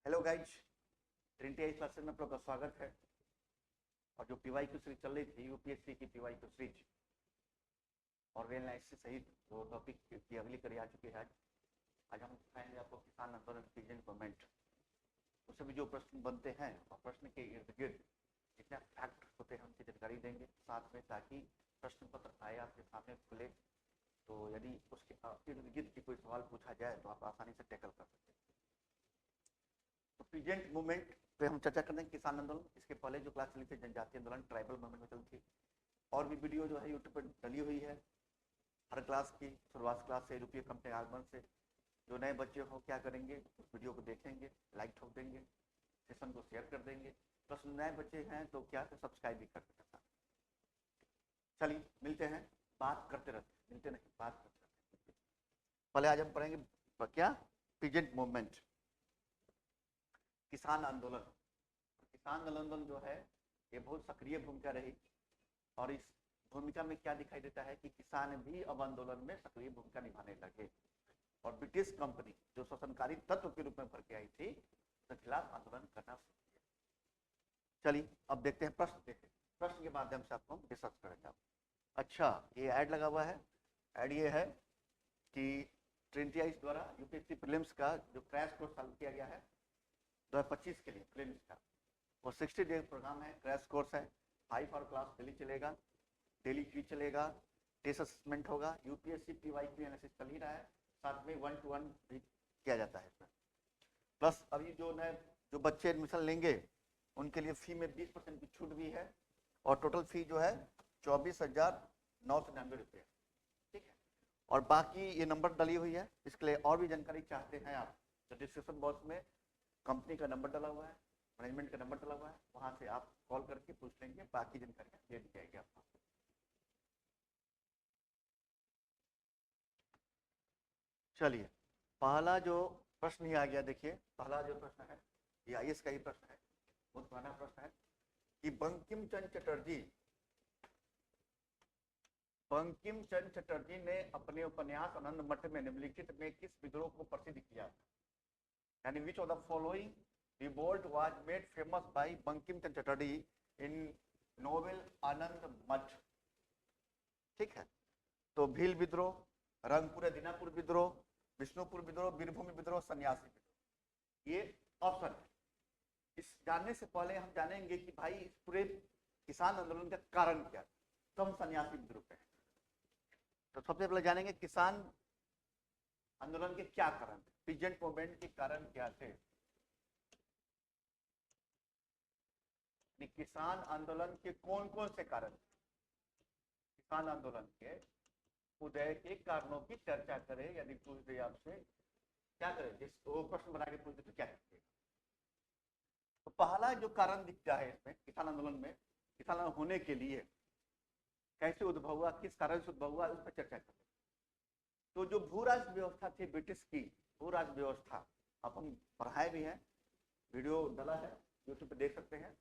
Hello guys, Trinity eyes classes में आप लोग का स्वागत है। और जो पीवाई क्यू सीरीज चल रही थी यूपीएससी की पीवाई क्यू सीरीज और रेल एनालिसिस सहित वो टॉपिक की अगली कड़ी आ चुकी है। आज हम दिखाएंगे आपको किसान आंदोलन पीजेंट मूवमेंट, उससे भी जो प्रश्न बनते हैं और प्रश्न के इर्द गिर्द जितने फैक्ट होते हैं उनकी जानकारी देंगे साथ में, ताकि प्रश्न पत्र आए आपके सामने खुले, तो यदि उसके इर्द गिर्द की कोई सवाल पूछा जाए तो आप आसानी से टैकल कर सकते हैं। तो पीजेंट मूवमेंट पे हम चर्चा करते हैं। किसान आंदोलन, इसके पहले जो क्लास चली थी जनजातीय आंदोलन ट्राइबल मूवमेंट में चलती थी, और भी वीडियो जो है यूट्यूब पर डली हुई है। हर क्लास की शुरुआत क्लास से रुपये कंपनी आगमन से जो नए बच्चे हो क्या करेंगे, उस वीडियो को देखेंगे, लाइक ठोक देंगे, सेशन को शेयर कर देंगे, प्लस नए बच्चे हैं तो क्या सब्सक्राइब भी कर देते हैं। चलिए मिलते हैं, बात करते रहते हैं, मिलते नहीं बात करते रहते हैं। पहले आज हम पढ़ेंगे क्या पीजेंट मूवमेंट, किसान आंदोलन। किसान आंदोलन जो है ये बहुत सक्रिय भूमिका रही, और इस भूमिका में क्या दिखाई देता है कि किसान भी अब आंदोलन में सक्रिय भूमिका निभाने लगे, और ब्रिटिश कंपनी जो शोषणकारी तत्व के रूप में भर के आई थी उसके खिलाफ आंदोलन करना शुरू किया। चलिए अब देखते हैं प्रश्न, देखें प्रश्न के माध्यम से आपको हम डिस्कस करेंगे। अच्छा, ये ऐड लगा हुआ है। ऐड ये है कि ट्रिनिटी आईज द्वारा यूपीएससी प्रीलिम्स का जो क्रैश कोर्स चालू किया गया है 2025 के लिए प्रीलिम्स का, वो 60 डे प्रोग्राम है, क्रैश कोर्स है। 5 आवर क्लास डेली चलेगा, डेली क्विज चलेगा, टेस्ट असेसमेंट होगा, यूपीएससी पीवाईक्यू एनालिसिस चल ही रहा है, साथ में 1-to-1 भी किया जाता है इसमें। प्लस अभी जो नए जो बच्चे एडमिशन लेंगे उनके लिए फी में 20% की छूट भी है, और टोटल फी जो है 24,999 रुपये, ठीक है। और बाकी ये नंबर डली हुई है, इसके लिए और भी जानकारी चाहते हैं आप तो डिस्क्रिप्शन बॉक्स में कंपनी का नंबर डला हुआ है, मैनेजमेंट का नंबर डला हुआ है, वहां से आप कॉल करके पूछ लेंगे, बाकी जानकारियां दे दी जाएगी आपको। चलिए पहला जो प्रश्न ही आ गया, देखिए पहला जो प्रश्न है ये आईएएस का ही प्रश्न है, बहुत पुराना प्रश्न है कि बंकिम चंद्र चटर्जी ने अपने उपन्यास आनंद मठ में निम्नलिखित में किस विद्रोह को प्रसिद्ध किया? यानी which of the following revolt was made famous by Bankim Chandra Chatterjee in novel Anand Math? ठीक है, तो भील विद्रोह, रंगपुर दीनापुर विद्रोह, विष्णुपुर विद्रोह, बीरभूम विद्रोह, सन्यासी विद्रोह, ये ऑप्शन है। इस जानने से पहले हम जानेंगे कि भाई इस पूरे किसान आंदोलन का कारण क्या है, तो हम सन्यासी विद्रोह पे हैं। तो सबसे पहले जानेंगे किसान आंदोलन के क्या कारण थे, पीजेंट मूवमेंट के कारण क्या थे। किसान आंदोलन के कौन कौन से कारण थे, किसान आंदोलन के उदय के कारणों की चर्चा करें। यदि पूछ दे आपसे क्या करें, जिस वो प्रश्न बना के पूछ दे तो क्या करेंगे। तो पहला जो कारण दिखता है इसमें किसान आंदोलन में, किसान आंदोलन होने के लिए कैसे उद्भव हुआ, किस कारण से उद्भव हुआ, उस पर चर्चा करें। तो जो भू राज व्यवस्था थी ब्रिटिश की, भू राज व्यवस्था अपन पढ़ाए भी हैं, वीडियो डला है यूट्यूब पे देख सकते हैं।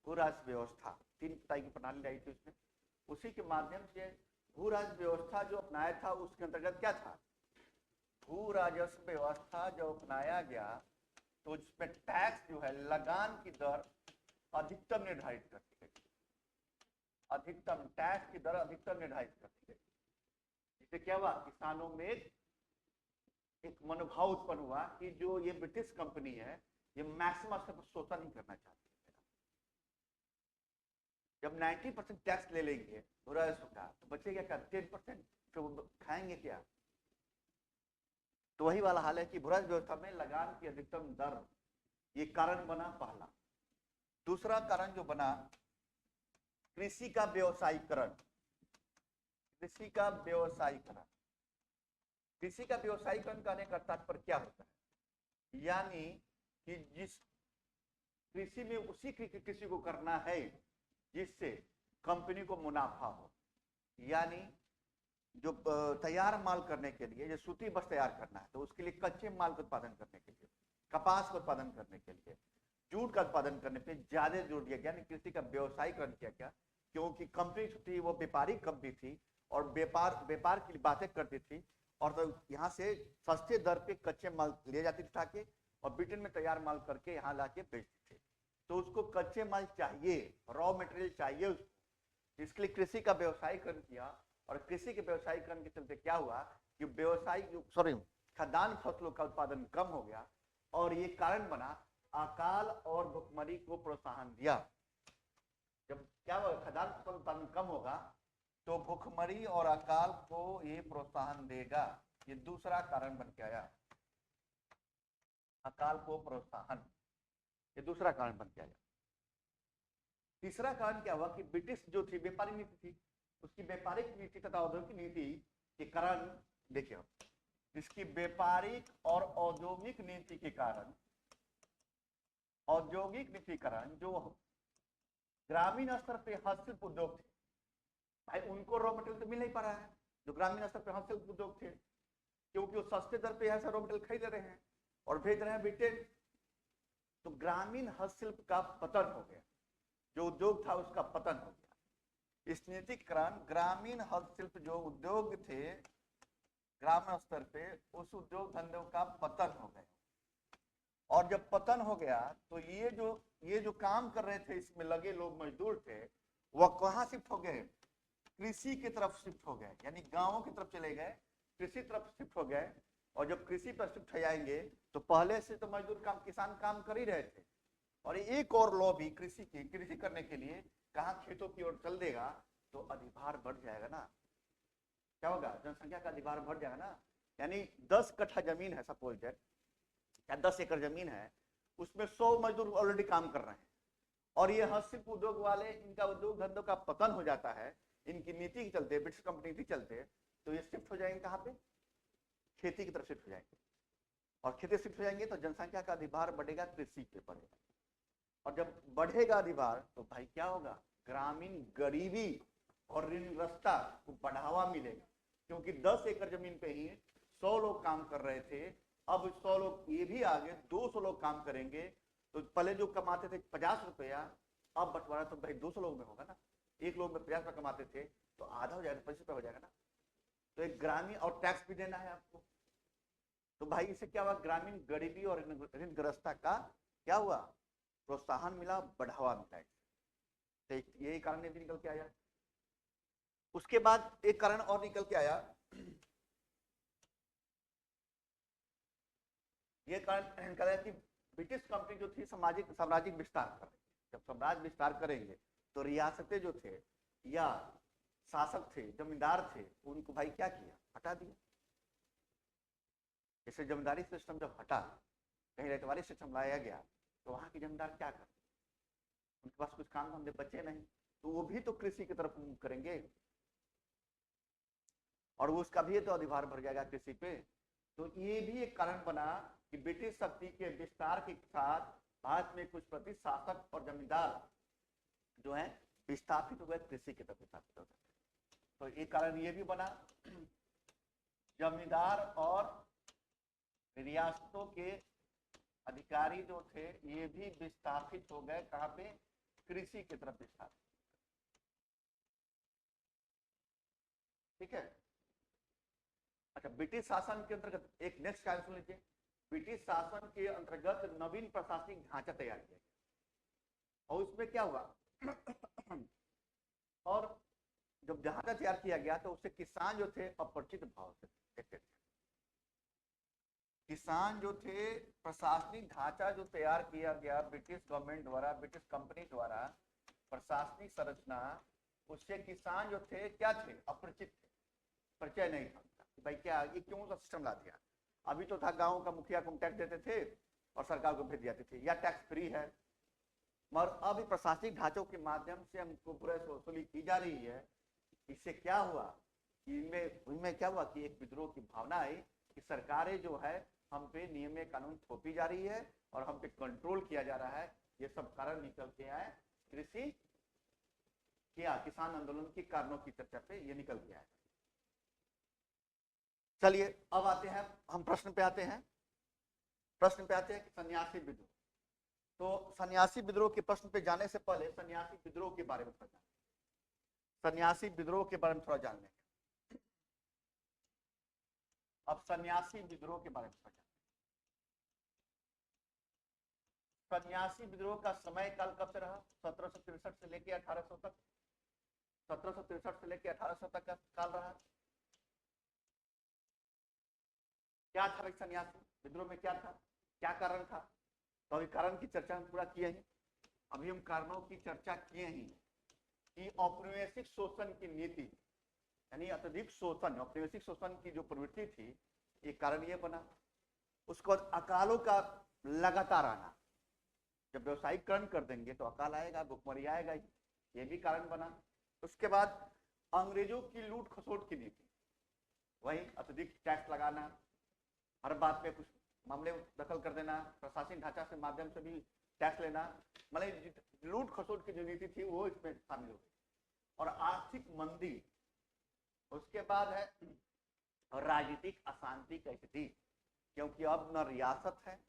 भू राज व्यवस्था 3 तरह की प्रणाली आई थी उसमें, उसी के माध्यम से भू राज व्यवस्था जो अपनाया था उसके अंतर्गत क्या था, भू राजस्व व्यवस्था जो अपनाया गया तो उसमें टैक्स जो है लगान की दर अधिकतम निर्धारित कर दी गई, अधिकतम टैक्स की दर अधिकतम निर्धारित कर दी गई। इससे क्या हुआ, किसानों में एक मनोभाव उत्पन्न हुआ कि जो ये ब्रिटिश कंपनी है ये मैक्सिमम स्तर पर शोषण नहीं करना चाहती है। जब 90% टैक्स ले लेंगे बुरा का तो बचेगा क्या 10%, तो खाएंगे क्या। तो वही वाला हाल है कि भू राज व्यवस्था में लगान की अधिकतम दर, ये कारण बना पहला। दूसरा कारण जो बना कृषि का व्यवसायीकरण, कृषि का व्यवसायीकरण। कृषि का व्यवसायीकरण करने का तात्पर्य क्या होता है, यानी कि जिस कृषि में उसी कृषि को करना है जिससे कंपनी को मुनाफा हो, यानी जो तैयार माल करने के लिए, जो सूती वस्त्र तैयार करना है तो उसके लिए कच्चे माल का उत्पादन करने के लिए, कपास का उत्पादन करने के लिए, जूट का उत्पादन करने पे ज्यादा जोर दिया गया, यानी कृषि का व्यवसायीकरण किया गया। क्योंकि कंपनी थी वो व्यापारिक कंपनी थी और व्यापार की बातें करती थी, और तो यहाँ से सस्ते दर पे कच्चे माल लिए जाते थे ताकि और ब्रिटेन में तैयार माल करके यहाँ लाके बेचते थे। तो उसको कच्चे माल चाहिए, रॉ मटेरियल चाहिए उसको, इसके लिए कृषि का व्यवसायीकरण किया। और कृषि के व्यवसायीकरण के चलते क्या हुआ कि खाद्यान्न फसलों का उत्पादन कम हो गया, और ये कारण बना अकाल और भुखमरी को प्रोत्साहन दिया। जब क्या होगा, खाद्यान्न फसल उत्पादन कम होगा तो भुखमरी और अकाल को ये प्रोत्साहन देगा। ये दूसरा कारण बन के आया, अकाल को प्रोत्साहन, ये दूसरा कारण बन के आया। तीसरा कारण क्या हुआ कि ब्रिटिश जो थी व्यापारिक नीति थी, उसकी व्यापारिक नीति तथा औद्योगिक नीति के कारण, देखिए इसकी व्यापारिक और औद्योगिक नीति के कारण, औद्योगिक नीति के कारण जो ग्रामीण स्तर पे हस्तशिल्प उद्योग थे, भाई उनको रॉ मटेरियल तो मिल नहीं पा रहा है, जो ग्रामीण स्तर पे हस्तशिल्प उद्योग थे, क्योंकि वो सस्ते दर पे ऐसा रॉ मटेरियल खरीद रहे हैं और भेज रहे हैं ब्रिटेन। तो ग्रामीण हस्तशिल्प का पतन हो गया, जो उद्योग था उसका पतन हो गया। इस नीति के कारण ग्रामीण हस्तशिल्प जो उद्योग थे ग्रामीण स्तर पे, उस उद्योग धंधों का पतन हो गया। और जब पतन हो गया तो ये जो काम कर रहे थे, इसमें लगे लोग मजदूर थे, वह कहाँ शिफ्ट हो गए, कृषि की तरफ शिफ्ट हो गए, यानी गांवों की तरफ चले गए, कृषि तरफ शिफ्ट हो गए। और जब कृषि पर शिफ्ट हो जाएंगे तो पहले से तो मजदूर काम, किसान काम कर ही रहे थे, और एक और लॉ भी कृषि करने के लिए कहाँ खेतों की ओर चल देगा तो अधिभार बढ़ जाएगा ना। क्या होगा, जनसंख्या का अधिभार बढ़ जाएगा ना। यानी 10 कट्ठा जमीन है सपोज दैट, या 10 एकड़ जमीन है, उसमें 100 मजदूर ऑलरेडी काम कर रहे हैं, और ये हस्तशिल्प उद्योग वाले, इनका उद्योग धंधों का पतन हो जाता है इनकी नीति के चलते, ब्रिटिश कंपनी के चलते। तो ये शिफ्ट हो जाएंगे कहाँ पे, खेती की तरफ शिफ्ट हो जाएंगे, और खेती शिफ्ट हो जाएंगे तो जनसंख्या का अधिभार बढ़ेगा, कृषि पे बढ़ेगा। और जब बढ़ेगा अधिभार तो भाई क्या होगा, ग्रामीण गरीबी और ऋणग्रस्तता को बढ़ावा मिलेगा, क्योंकि 10 एकड़ जमीन पे ही 100 लोग काम कर रहे थे, अब 100 लोग ये भी आगे 200 लोग काम करेंगे। तो पहले जो कमाते थे 50 रुपया, अब बंटवारा तो भाई 200 लोग में होगा ना, एक लोग में 50 रुपया कमाते थे तो आधा हो जाएगा, 25 रुपया हो जाएगा ना। तो एक ग्रामीण, और टैक्स भी देना है आपको, तो भाई इससे क्या हुआ, ग्रामीण गरीबी और ऋणग्रस्तता का क्या हुआ, प्रोत्साहन मिला, बढ़ावा मिला। तो यही कारण भी निकल के आया। उसके बाद एक कारण और निकल के आया, ये कारण निकला कि ब्रिटिश कंपनी जो थी साम्राज्यिक विस्तार कर रही थी। जब साम्राज्य विस्तार करेंगे तो रियासतें जो थे या शासक थे, जमींदार थे, उनको भाई क्या किया, हटा दिया। जैसे जमींदारी सिस्टम जब हटा, कहीं रखवाली सिस्टम लाया गया, तो वहां के जमींदार क्या करते, उनके पास कुछ काम धंधे बचे नहीं, तो वो भी तो कृषि की तरफ मूव करेंगे, और वो उसका भी तो अधिभार बढ़ जाएगा कृषि पे। तो ये भी एक कारण बना कि ब्रिटिश शक्ति के विस्तार के साथ भारत में कुछ प्रति शासक और जमींदार जो है विस्थापित हो गए, कृषि की तरफ विस्थापित हो गए। तो एक कारण ये भी बना, जमींदार और रियासतों के अधिकारी जो थे ये भी विस्थापित हो गए, कहां पे, कृषि की तरफ विस्थापित। ठीक है। अच्छा, ब्रिटिश शासन के अंतर्गत एक नेक्स्ट कारण सुन लीजिए, ब्रिटिश शासन के अंतर्गत नवीन प्रशासनिक ढांचा तैयार किया गया, और उसमें क्या हुआ और जब ढांचा तैयार किया गया तो उससे किसान जो थे अपरिचित भाव से देखते थे। किसान जो थे, प्रशासनिक ढांचा जो तैयार किया गया ब्रिटिश गवर्नमेंट द्वारा, ब्रिटिश कंपनी द्वारा, प्रशासनिक संरचना, उससे किसान जो थे क्या थे, अपरिचित थे, परिचय नहीं था भाई क्या ये क्यों सा सिस्टम ला दिया। अभी तो था गांव का मुखिया को टैक्स देते थे और सरकार को भेज जाते थे, या टैक्स फ्री है, मगर अभी प्रशासनिक ढांचों के माध्यम से हमको वसूली की जा रही है। इससे क्या हुआ, इनमें क्या हुआ कि एक विद्रोह की भावना आई कि सरकारें जो है हम पे नियम कानून थोपी जा रही है और हम पे कंट्रोल किया जा रहा है। ये सब कारण निकल के आए कृषि क्या किसान आंदोलन के कारणों की चर्चा पे ये निकल के आए। चलिए अब आते हैं हम प्रश्न पे आते हैं कि सन्यासी विद्रोह। तो सन्यासी विद्रोह के प्रश्न पे जाने से पहले सन्यासी विद्रोह के बारे में थोड़ा जान, सन्यासी विद्रोह के बारे में थोड़ा जान लेंगे। अब सन्यासी विद्रोह के बारे में थोड़ा जान, सन्यासी विद्रोह का समय काल कब से रहा? 1763 से लेकर 1800 तक। 1763 से लेकर 1800 तक का काल रहा। क्या था भाई सन्यासी विद्रोह में? क्या था, क्या कारण था? तो अभी कारण की चर्चा हम पूरा किए हैं। अभी हम कारणों की चर्चा किए हैं कि औपनिवेशिक शोषण की नीति, यानी अत्यधिक शोषण, औपनिवेशिक शोषण की जो प्रवृत्ति थी, ये कारण ये बना। उसके बाद अकालों का लगातार आना, जब व्यवसायीकरण कर देंगे तो अकाल आएगा, भुखमरी आएगा, ये भी कारण बना। उसके बाद अंग्रेजों की लूट खसोट की नीति, वही अत्यधिक टैक्स लगाना, हर बात पे कुछ मामले दखल कर देना, प्रशासनिक ढांचा से माध्यम से भी टैक्स लेना, मतलब लूट खसोट की जो नीति थी वो इसमें शामिल हो गई। और आर्थिक मंदी, उसके बाद है राजनीतिक अशांति की स्थिति, क्योंकि अब न रियासत है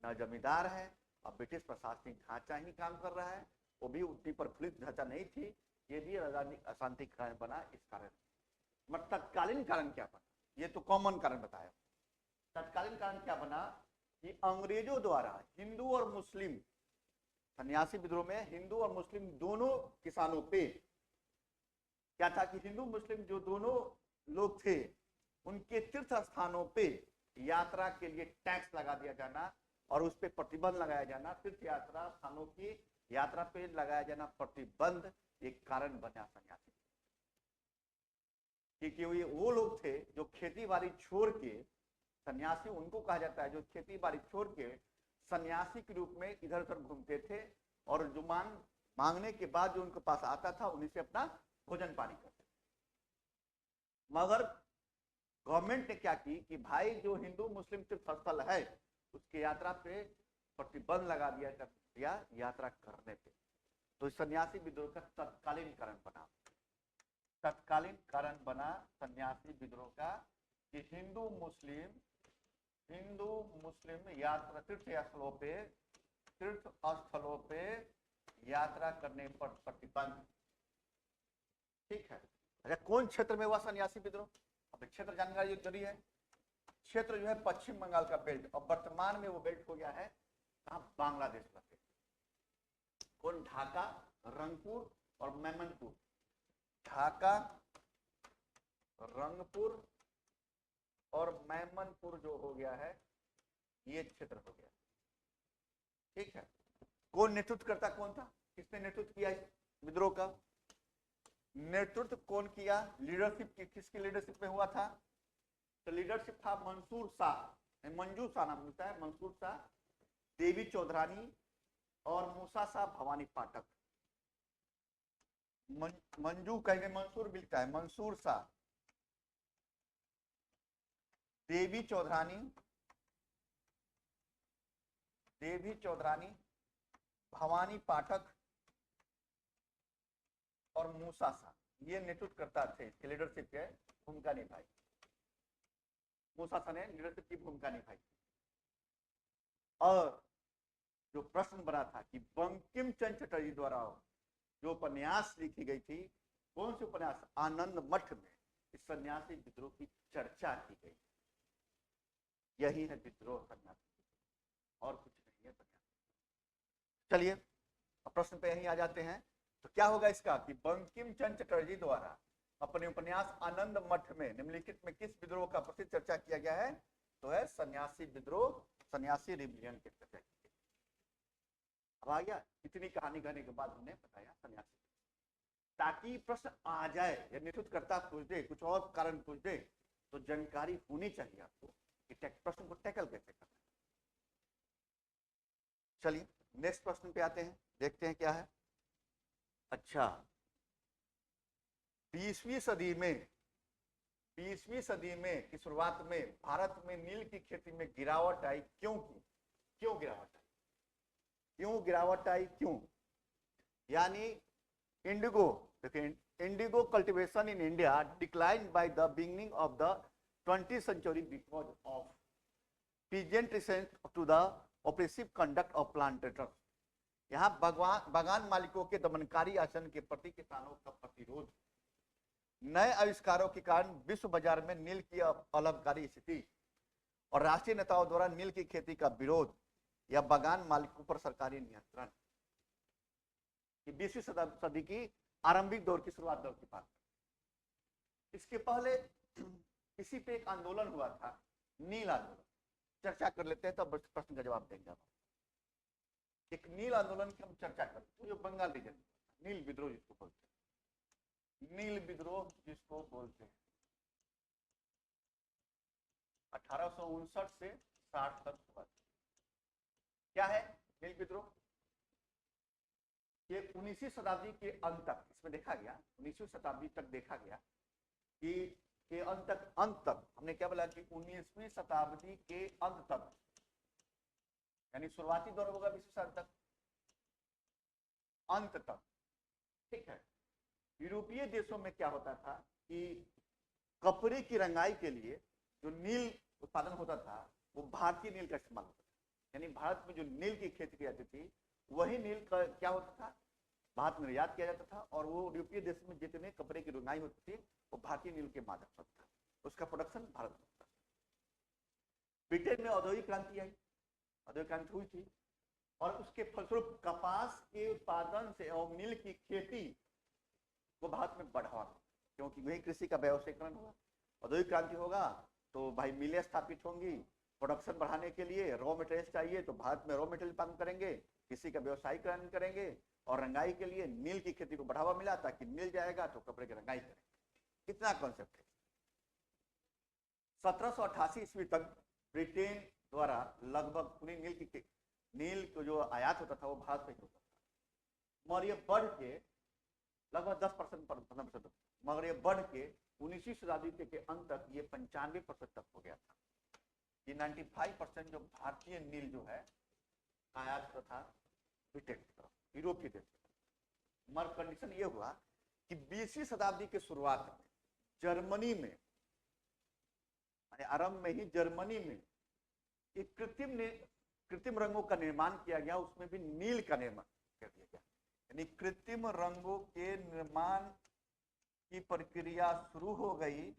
न जमींदार है, अब ब्रिटिश प्रशासनिक ढांचा ही काम कर रहा है, वो भी उतनी प्रफुल्लित ढांचा नहीं थी, ये भी राजनीतिक अशांति कारण बना। इस कारण मतलब तत्कालीन कारण क्या बना, ये तो कॉमन कारण बताया। तत्कालीन कारण क्या बना कि अंग्रेजों द्वारा हिंदू और मुस्लिम, सन्यासी विद्रोह में हिंदू और मुस्लिम दोनों किसानों पे क्या था कि हिंदू मुस्लिम जो दोनों लोग थे, उनके तीर्थ स्थानों पे यात्रा के लिए टैक्स लगा दिया जाना और उस पर प्रतिबंध लगाया जाना, तीर्थ यात्रा स्थानों की यात्रा पे लगाया जाना प्रतिबंध, एक कारण बना सन्यासी। क्योंकि वो लोग थे जो खेती बाड़ी छोड़ के, सन्यासी उनको कहा जाता है जो खेती बाड़ी छोड़ के सन्यासी के रूप में इधर उधर घूमते थे, और जो मांगने के बाद जो उनके पास आता था उन्हीं से अपना भोजन पानी करते थे। मगर गवर्नमेंट ने क्या की कि भाई जो हिंदू मुस्लिम तीर्थ स्थल है उसकी यात्रा पे प्रतिबंध लगा दिया यात्रा करने पे। तो सन्यासी विद्रोह का तत्कालीन कारण बना, तत्कालीन कारण बना सन्यासी विद्रोह का कि हिंदू मुस्लिम यात्रा तीर्थ स्थलों पे यात्रा करने पर प्रतिबंध। ठीक है। अच्छा, कौन क्षेत्र में हुआ सन्यासी विद्रोह? अब क्षेत्र जानकारी जरूरी है। क्षेत्र जो है पश्चिम बंगाल का बेल्ट, और वर्तमान में वो बेल्ट हो गया है कहां? बांग्लादेश का बेल्ट। कौन? ढाका, रंगपुर और मेमनपुर। ढाका, रंगपुर और मेमनपुर जो हो गया है, ये क्षेत्र हो गया। ठीक है। कौन नेतृत्व करता, कौन था, किसने नेतृत्व किया इस विद्रोह का? नेतृत्व कौन किया? लीडरशिप किसकी लीडरशिप में हुआ था? तो लीडरशिप था मंसूर शाह, मंजू शाह नाम मिलता है, मंसूर शाह, देवी चौधरानी और मूसा शाह भवानी पाठक। मंजू कहेंगे, मंसूर मिलता है, मंसूर शाह, देवी चौधरानी, भवानी पाठक और मूसा शाह, ये नेतृत्व करता थे, इसके लीडरशिप के भूमिका निभाई। मूसा शाह ने लीडरशिप की भूमिका निभाई। और जो प्रश्न बना था कि बंकिम चंद्र चटर्जी द्वारा जो उपन्यास लिखी गई थी, कौन सी उपन्यास? आनंद मठ में इस सन्यासी विद्रोह की चर्चा की गई। यही है विद्रोह सन्यासी, और कुछ नहीं है सन्यासी। चलिए अब प्रश्न पे यहीं आ जाते हैं। तो क्या होगा इसका कि बंकिम चंद्र चटर्जी द्वारा अपने उपन्यास आनंद मठ में निम्नलिखित में किस विद्रोह का प्रसिद्ध चर्चा किया गया है? तो है सन्यासी विद्रोह, सन्यासी रिबेलियन की चर्चा की गई। अब आ गया, इतनी कहानी कहने के बाद हमने बताया सन्यासी, ताकि प्रश्न आ जाए या नेतृत्व करता पूछ दे, कुछ और कारण पूछ दे, तो जानकारी होनी चाहिए आपको कि प्रश्न को टैकल कैसे करना है। चलिए नेक्स्ट प्रश्न पे आते हैं, देखते हैं क्या है। अच्छा, 20वीं सदी में की शुरुआत में भारत में नील की खेती में गिरावट आई, क्यों गिरावट आई? क्यों? यानी इंडिगो, देखिए, Indigo cultivation in India decline by the beginning of the 20th century because of peasant resistance to the oppressive conduct of planters। यहाँ बागान मालिकों के दमनकारी आचरण के प्रति किसानों का प्रतिरोध, नए आविष्कारों के कारण विश्व बाजार में नील की अलाभकारी स्थिति और राष्ट्रीय नेताओं द्वारा नील की खेती का विरोध, या बागान मालिकों पर सरकारी नियंत्रण। ये 20वीं सदी की आरंभिक दौर की शुरुआत दौर की बात। इसके पहले इसी पे एक आंदोलन हुआ था, नील आंदोलन। चर्चा कर लेते हैं तब प्रश्न का जवाब देंगे। एक नील आंदोलन की हम चर्चा करते हैं, जो बंगाल रीजन में, नील विद्रोह जिसको बोलते हैं, नील विद्रोह जिसको बोलते हैं। 1859 से 60 तक हुआ। क्या है नील विद्रोह? ये 19वीं शताब्दी के अंत तक इसमें देखा गया, 19वीं शताब्दी तक देखा गया कि के अंत तक हमने क्या बोला कि 19वीं शताब्दी के अंत तक, यानी शुरुआती दौर होगा 20वीं शताब्दी तक, अंत तक, ठीक है। यूरोपीय देशों में क्या होता था कि कपड़े की रंगाई के लिए जो नील उत्पादन होता था वो भारतीय नील का इस्तेमाल होता था। यानी भारत में जो नील की खेती की जाती थी वही नील का क्या होता था, भारत में निर्यात किया जाता था, और वो यूरोपीय देश में जितने कपड़े की रंगाई होती थी वो भारतीय नील के माध्यम से होता था, उसका प्रोडक्शन भारत में होता था। ब्रिटेन में औद्योगिक क्रांति आई, औद्योगिक क्रांति हुई थी, और उसके फलस्वरूप कपास के उत्पादन से और नील की खेती को भारत में बढ़ावा, क्योंकि वही कृषि का व्यवसायीकरण होगा, औद्योगिक क्रांति होगा तो भाई मिलें स्थापित होंगी, प्रोडक्शन बढ़ाने के लिए रॉ मटेरियल चाहिए तो भारत में रॉ मटेरियल उत्पादन करेंगे, किसी का व्यवसायीकरण करेंगे, और रंगाई के लिए नील की खेती को बढ़ावा मिला ताकि मिल जाएगा तो कपड़े की रंगाई करेंगे। इतना कॉन्सेप्ट है। 1788 ईस्वी तक ब्रिटेन द्वारा लगभग पूरी नील को जो आयात होता था वो भारत से ही होता था, मगर ये बढ़ के लगभग 10% पर 15%, मगर ये बढ़ के 19वीं शताब्दी के अंत तक ये 95% तक हो गया था। ये 95% जो भारतीय नील जो है आयात होता था ब्रिटेन की तरफ, यूरोप के देश। मगर कंडीशन ये हुआ कि 20वीं शताब्दी के शुरुआत में जर्मनी में, आरंभ में ही जर्मनी में एक कृत्रिम रंगों का निर्माण किया गया, उसमें भी नील का निर्माण कर दिया गया। यानी कृत्रिम रंगों के निर्माण की प्रक्रिया शुरू हो गई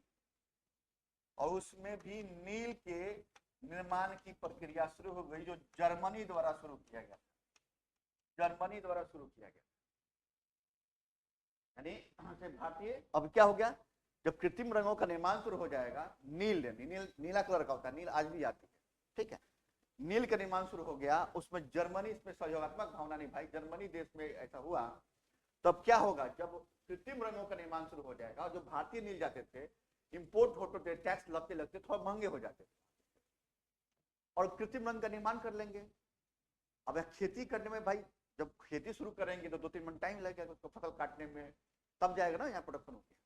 और उसमें भी नील के निर्माण की प्रक्रिया शुरू हो गई, जो जर्मनी द्वारा शुरू किया गया, जर्मनी द्वारा शुरू किया गया। यानी भारतीय, अब क्या हो गया, जब कृत्रिम रंगों का निर्माण शुरू हो जाएगा, नीला कलर का होता है, नील आज भी आती है, ठीक है, नील का निर्माण शुरू हो गया, उसमें जर्मनी इसमें सहयोगात्मक भावना निभाई, जर्मनी देश में ऐसा हुआ। तब क्या होगा, जब कृत्रिम रंगों का निर्माण शुरू हो जाएगा, जो भारतीय नील जाते थे इंपोर्ट होते थे, टैक्स लगते लगते थोड़ा महंगे हो जाते थे, और कृत्रिम रंग का निर्माण कर लेंगे। अब खेती करने में भाई जब खेती शुरू करेंगे तो 2-3 महीने टाइम लगेगा उसको फसल काटने में, तब जाएगा ना यहाँ प्रोडक्शन हो गया।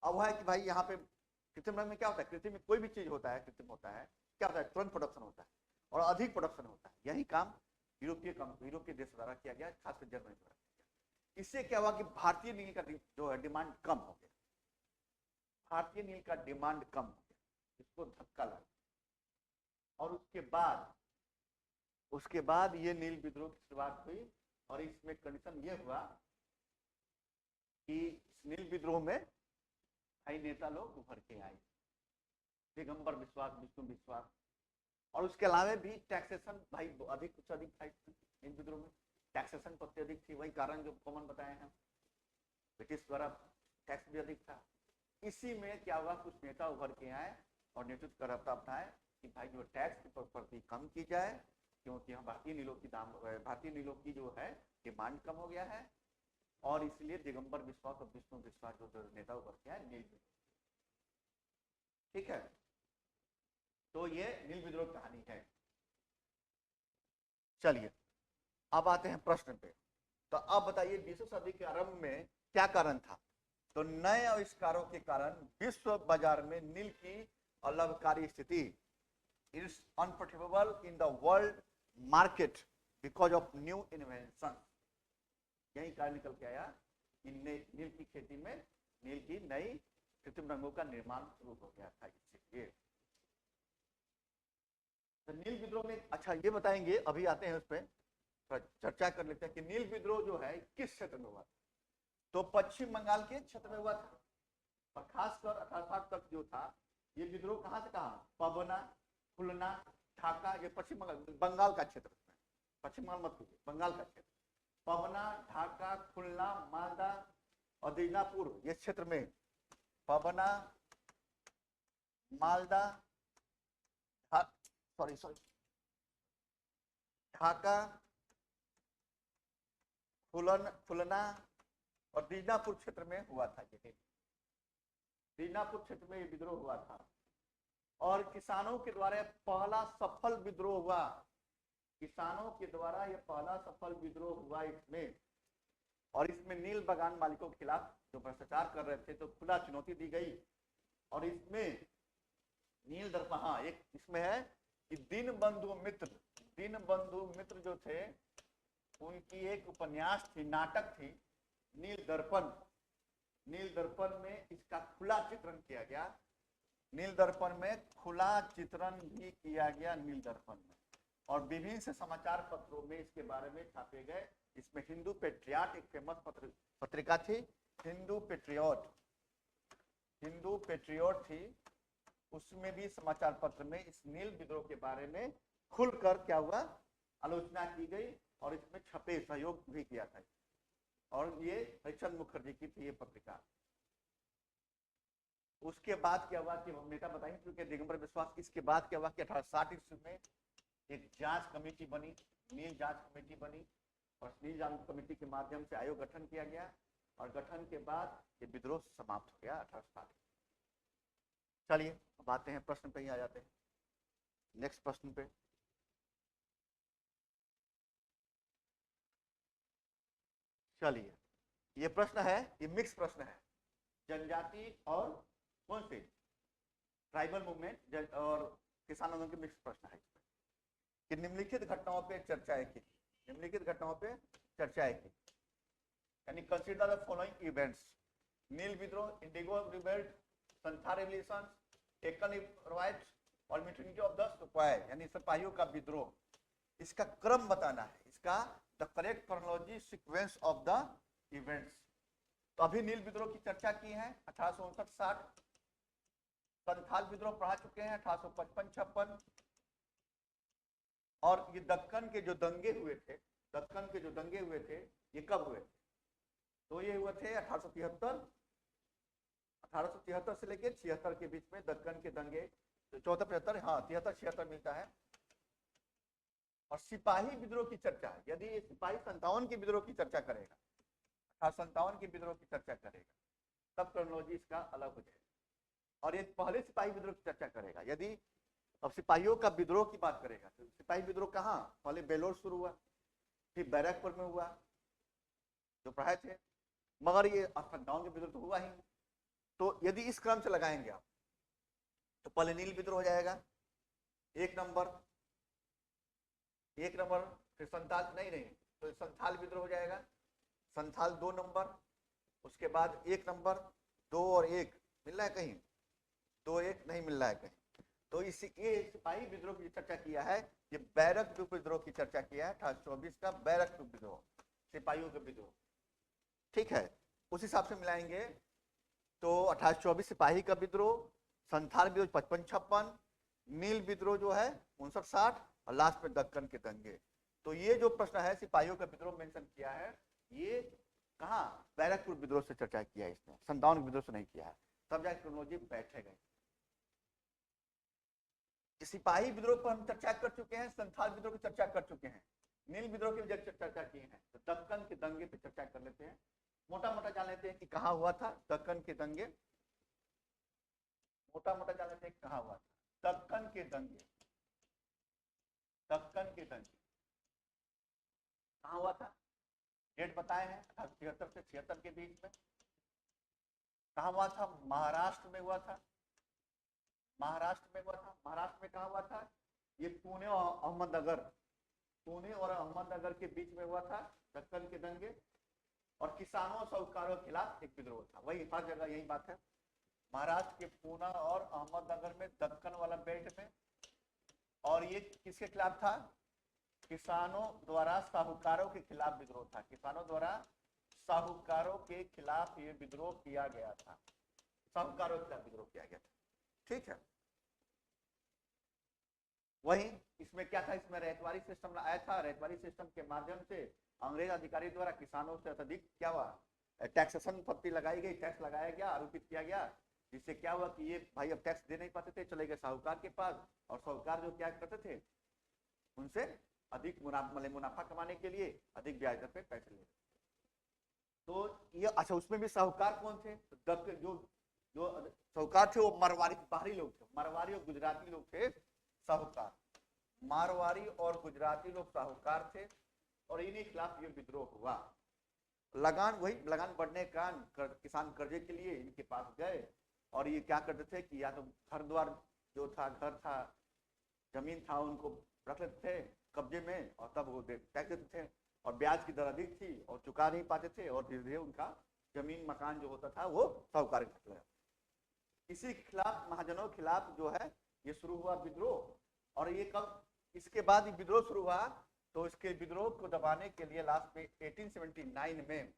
अब है कि भाई यहाँ पे कृत्रिम रंग में क्या होता है, कृत्रिम में कोई भी चीज होता है, कृत्रिम होता है, क्या होता है, तुरंत प्रोडक्शन होता है और अधिक प्रोडक्शन होता है। यही काम यूरोपीय देश द्वारा किया गया, खासकर जर्मनी द्वारा किया गया। इससे क्या हुआ कि भारतीय नील का जो है डिमांड कम हो गया, भारतीय नील का डिमांड कम हो गया, इसको धक्का लगा। और उसके बाद ये नील विद्रोह की शुरुआत हुई, और इसमें कंडीशन ये हुआ कि नील विद्रोह में कई नेता लोग उभर के आए, दिगंबर विश्वास, विष्णु विश्वास, और उसके अलावा भी टैक्सेशन भाई अधिक कुछ अधिक था नील विद्रोह में, टैक्सेशन पर अधिक थी, वही कारण जो कॉमन बताए हैं, ब्रिटिश द्वारा टैक्स भी अधिक था। इसी में क्या हुआ, कुछ नेता उभर के आए और नेतृत्व करता अपनाए कि भाई जो टैक्स की प्रति कम की जाए, क्योंकि हम भारतीय नीलों की जो है डिमांड कम हो गया है, और इसलिए दिगंबर विश्वास और विष्णु विश्वास जो नेता उभर के आए नील, ठीक है। तो ये नील विद्रोह की कहानी है। चलिए अब आते हैं प्रश्न पे। तो अब बताइए 20वीं सदी के आरंभ में क्या कारण था? तो नए आविष्कारों के कारण विश्व बाजार में नील की अलाभकारी स्थिति, is unprofitable in the world market because of new invention. यही कारण निकल के आया कि नील की खेती में नील की नई कृत्रिम रंगों का निर्माण शुरू हो गया था। इसलिए तो नील विद्रोह में, अच्छा ये बताएंगे, अभी आते हैं उस पर चर्चा कर लेते हैं कि नील विद्रोह जो है किस क्षेत्र में हुआ था। तो पश्चिम बंगाल के क्षेत्र में हुआ था, और खासकर 1860 तक जो था ये विद्रोह कहां से कहां, पबना, खुलना, ढाका, ये पश्चिम बंगाल का क्षेत्र, पश्चिम बंगाल मत कीजिए, बंगाल का क्षेत्र, पवना, ढाका, खुलना, मालदा और दीनापुर, ये क्षेत्र में पवना, मालदा, सॉरी ढाका, खुलना और दीनापुर क्षेत्र में हुआ था। ये दीनापुर क्षेत्र में ये विद्रोह हुआ था और किसानों के द्वारा पहला सफल विद्रोह हुआ, किसानों के द्वारा यह पहला सफल विद्रोह हुआ इसमें। और इसमें नील बागान मालिकों के खिलाफ जो भ्रष्टाचार कर रहे थे तो खुला चुनौती दी गई। और इसमें नील दर्पण, हाँ एक इसमें है कि दीनबंधु मित्र जो थे उनकी एक उपन्यास थी, नाटक थी नील दर्पण। नील दर्पण में इसका खुला चित्रण किया गया, नील दर्पण में खुला चित्रण भी किया गया नील दर्पण में, और विभिन्न समाचार पत्रों में इसके बारे में छापे गए। इसमें हिंदू पेट्रियाट एक फेमस पत्रिका थी, हिंदू पेट्रियोट थी, उसमें भी समाचार पत्र में इस नील विद्रोह के बारे में खुलकर क्या हुआ, आलोचना की गई और इसमें छपे, सहयोग भी किया था। और ये हरिश्चंद्र मुखर्जी की थी ये पत्रिका। उसके बाद क्या हुआ कि हम नेता बताएंगे क्योंकि दिगंबर विश्वास, इसके बाद क्या हुआ कि 1860 ईस्वी में एक जांच कमेटी बनी, नील जांच कमेटी बनी, और नील जांच कमेटी के माध्यम से आयोग गठन किया गया और गठन के बाद ये विद्रोह समाप्त हो गया 1860। चलिए अब आते हैं प्रश्न पे, ही आ जाते हैं नेक्स्ट प्रश्न पे। चलिए ये प्रश्न है, ये मिक्स प्रश्न है, जनजाति और कौन से ट्राइबल मूवमेंट और किसान आंदोलन के मिक्स प्रश्न है इसमें कि निम्नलिखित घटनाओं पे चर्चाएं की, निम्नलिखित घटनाओं पे चर्चाएं की, यानी कंसीडर द फॉलोइंग इवेंट्स, नील विद्रोह, Indigo revolt, Santhal revolution, taken रवायत और म्यूटिनी ऑफ द सिपाही, यानी सिपाहियों का विद्रोह। इसका क्रम बताना है, इसका the correct chronology sequence of the events. तो अभी नील विद्रोह की चर्चा की है 1859-60, संथाल विद्रोह पढ़ा चुके हैं 1855-56, और ये दक्कन के जो दंगे हुए थे, दक्कन के जो दंगे हुए थे ये कब हुए थे, तो ये हुए थे 1873 से लेकर 76 के बीच में दक्कन के दंगे, 74-75, हाँ 73-76 मिलता है। और सिपाही विद्रोह की चर्चा, यदि सिपाही 57 के विद्रोह की चर्चा करेगा, 1857 के विद्रोह की चर्चा करेगा, तब क्रोनोलॉजी इसका अलग हो जाएगा। और ये पहले सिपाही विद्रोह की चर्चा करेगा, यदि अब सिपाहियों का विद्रोह की बात करेगा तो सिपाही विद्रोह कहाँ, पहले बेलोर शुरू हुआ, फिर बैरकपुर में हुआ जो पढ़ाए थे, मगर ये 58 के विद्रोह तो हुआ ही। तो यदि इस क्रम से लगाएंगे आप तो पहले नील विद्रोह हो जाएगा 1 नंबर, फिर संथाल नहीं तो संथाल विद्रोह हो जाएगा, संथाल 2 नंबर, उसके बाद 1 नंबर, 2 और 1 मिल रहा है कहीं, 2-1 नहीं मिल रहा है कहीं। तो इसी ये सिपाही विद्रोह की चर्चा किया है, ये बैरक विद्रोह की चर्चा किया है 1824 का बैरक विद्रोह, सिपाहियों का विद्रोह, ठीक है। उस हिसाब से मिलाएंगे तो 1824 सिपाही का विद्रोह, संथाल विद्रोह 55-56, नील विद्रोह जो है 59-60 और लास्ट में दक्कन के दंगे। तो ये जो प्रश्न है सिपाहियों का विद्रोह मेंशन किया है, ये कहाँ बैरकपुर विद्रोह से चर्चा किया है इसने, 57 विद्रोह से नहीं किया है, तब जाकर क्रोनोलॉजी बैठे गए। सिपाही विद्रोह पर हम चर्चा कर चुके हैं, संथाल विद्रोह की चर्चा कर चुके हैं, नील विद्रोह की चर्चा की है, तो दक्कन के दंगे पे चर्चा कर लेते हैं, मोटा मोटा जान लेते हैं कि कहाँ हुआ था दक्कन के दंगे, मोटा मोटा जान लेते हैं कहाँ हुआ था दक्कन के दंगे, दक्कन के दंगे कहाँ हुआ था, डेट बताए हैं 1873 से 76 के बीच में। कहाँ हुआ था, महाराष्ट्र में हुआ था, महाराष्ट्र में हुआ था, महाराष्ट्र में कहाँ हुआ था, ये पुणे और अहमदनगर, पुणे और अहमदनगर के बीच में हुआ था दक्कन के दंगे। और किसानों और साहूकारों के खिलाफ एक विद्रोह था, वही हर जगह यही बात है, महाराष्ट्र के पुणे और अहमदनगर में दक्कन वाला बेल्ट में। और ये किसके खिलाफ था, किसानों द्वारा साहूकारों के खिलाफ विद्रोह था, किसानों द्वारा साहूकारों के खिलाफ ये विद्रोह किया गया था, साहूकारों के खिलाफ विद्रोह किया गया था, ठीक है। वही इसमें क्या था, इसमें रैयतवाड़ी सिस्टम आया था। रैयतवाड़ी सिस्टम के माध्यम से अंग्रेज अधिकारी द्वारा किसानों से अत्यधिक क्या हुआ, टैक्सेशन पत्ती लगाई गई, टैक्स लगाया गया, आरोपित किया गया, जिससे क्या हुआ कि ये भाई अब टैक्स दे नहीं पाते थे, चले गए साहूकार के पास, और साहूकार जो क्या करते थे, उनसे अधिक मुनाफा कमाने के लिए अधिक ब्याज दर पे पैसे ले। तो ये अच्छा, उसमें भी साहूकार कौन थे, जो जो साहूकार थे वो मरवाड़ी बाहरी लोग थे, मरवाड़ी और गुजराती लोग थे साहूकार। मारवाड़ी और गुजराती लोग साहूकार थे, और इन्हीं खिलाफ ये विद्रोह हुआ। लगान, वही लगान बढ़ने का किसान कर्जे के लिए इनके पास गए, और ये क्या करते थे कि या तो घर द्वार जो था, घर था, जमीन था, उनको रख लेते थे कब्जे में, और तब वो टैक्स देते थे, और ब्याज की दर अधिक थी और चुका नहीं पाते थे, और धीरे धीरे उनका जमीन मकान जो होता था वो साहूकार के खिलाफ। इसी के खिलाफ, महाजनों के खिलाफ जो है ये शुरू हुआ विद्रोह। और ये कब, इसके बाद ये विद्रोह शुरू हुआ, तो इसके विद्रोह को दबाने के लिए लास्ट में 1879 में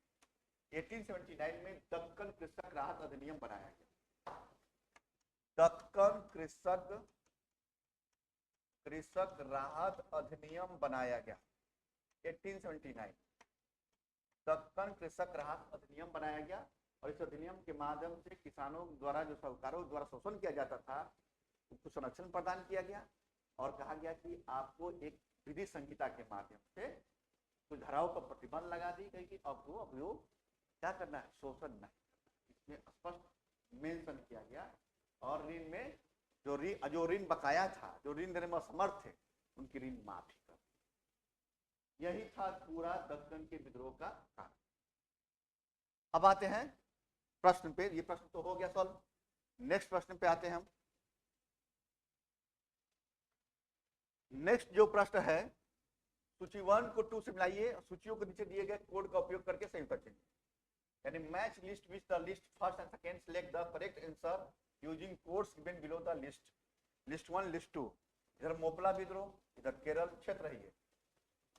दक्कन कृषक राहत अधिनियम बनाया गया। दक्कन कृषक राहत अधिनियम बनाया गया 1879। दक्कन कृषक राहत अधिनियम बनाया गया, और इस अधिनियम के माध्यम से किसानों द्वारा, जो साहूकारों द्वारा शोषण किया जाता था, उसको संरक्षण प्रदान किया गया, और कहा गया कि आपको एक विधि संहिता के माध्यम से कुछ धाराओं पर प्रतिबंध लगा दी गई कि अब वो क्या करना है, शोषण नहीं करना। इसमें स्पष्ट मेंशन किया गया, और ऋण में जो ऋण बकाया था, जो ऋण देने में असमर्थ थे, उनकी ऋण माफी कर। यही था पूरा दक्कन के विद्रोह का कारण। अब आते हैं प्रश्न पे। ये प्रश्न तो हो गया सॉल्व। नेक्स्ट प्रश्न पे आते हैं हम। नेक्स्ट जो प्रश्न है, सूची 1 को 2 से मिलाइए, सूचियों के नीचे दिए गए कोड का उपयोग करके सही उत्तर चुनिए। यानी match list with the list first and second, select the correct answer using codes given below the list. List 1, list 2। इधर मोपला विद्रोह, इधर केरल क्षेत्र है,